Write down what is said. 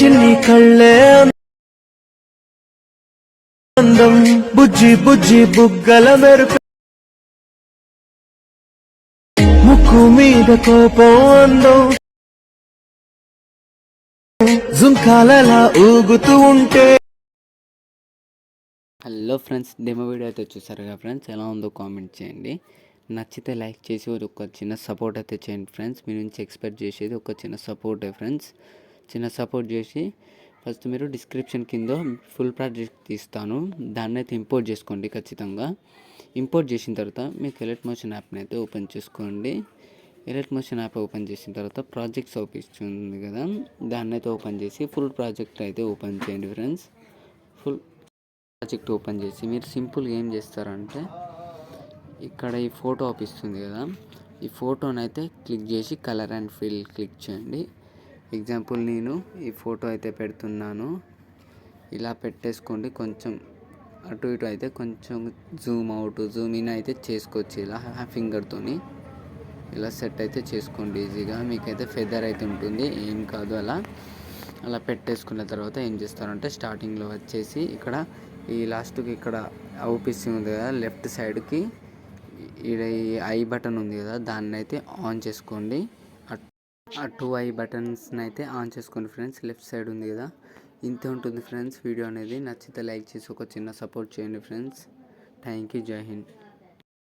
చిన్ని కళ్ళే అందం, బుజ్జి బుజ్జి బుగ్గల మెరుపు, ముక్కు మీద కోపం అందం, జుంకాలలా ఊగుతూ ఉంటే. హలో ఫ్రెండ్స్, డెమో వీడియో అయితే చూసారుగా ఫ్రెండ్స్, ఎలా ఉందో కామెంట్ చేయండి. నచ్చితే లైక్ చేసి ఒక చిన్న సపోర్ట్ అయితే చేయండి ఫ్రెండ్స్. మీ నుంచి ఎక్స్పెక్ట్ చేసేది ఒక చిన్న సపోర్టే ఫ్రెండ్స్. చిన్న సపోర్ట్ చేసి ఫస్ట్ మీరు డిస్క్రిప్షన్ కింద ఫుల్ ప్రాజెక్ట్ ఇస్తాను, దాన్ని అయితే ఇంపోర్ట్ చేసుకోండి ఖచ్చితంగా. ఇంపోర్ట్ చేసిన తర్వాత మీకు ఎలర్ట్ మోషన్ యాప్ని అయితే ఓపెన్ చేసుకోండి. ఎలర్ట్ మోషన్ యాప్ ఓపెన్ చేసిన తర్వాత ప్రాజెక్ట్స్ ఓపిస్తుంది కదా, దాన్ని అయితే ఓపెన్ చేసి ఫుల్ ప్రాజెక్ట్ అయితే ఓపెన్ చేయండి ఫ్రెండ్స్. ఫుల్ ప్రాజెక్ట్ ఓపెన్ చేసి మీరు సింపుల్గా ఏం చేస్తారంటే, ఇక్కడ ఈ ఫోటో ఆపిస్తుంది కదా, ఈ ఫోటోని అయితే క్లిక్ చేసి కలర్ అండ్ ఫిల్ క్లిక్ చేయండి. ఎగ్జాంపుల్ నేను ఈ ఫోటో అయితే పెడుతున్నాను, ఇలా పెట్టేసుకోండి. కొంచెం అటు ఇటు అయితే కొంచెం జూమ్ అవుట్ జూమ్ ఇన్ అయితే చేసుకోవచ్చు. ఇలా ఫింగర్తోని ఇలా సెట్ అయితే చేసుకోండి ఈజీగా. మీకైతే ఫెదర్ అయితే ఉంటుంది, ఏం కాదు. అలా పెట్టేసుకున్న తర్వాత ఏం చేస్తారంటే, స్టార్టింగ్లో వచ్చేసి ఇక్కడ ఈ లాస్ట్కి ఇక్కడ అవుపిస్తుంది కదా, లెఫ్ట్ సైడ్కి ఈ ఐ బటన్ ఉంది కదా, దాన్ని అయితే ఆన్ చేసుకోండి. ఆ 2 ఐ బటన్స్ని అయితే ఆన్ చేసుకోండి ఫ్రెండ్స్. లెఫ్ట్ సైడ్ ఉంది కదా, ఇంతే ఉంటుంది ఫ్రెండ్స్. వీడియో అనేది నచ్చితే లైక్ చేసి ఒక చిన్న సపోర్ట్ చేయండి ఫ్రెండ్స్. థ్యాంక్ యూ, జై హింద్.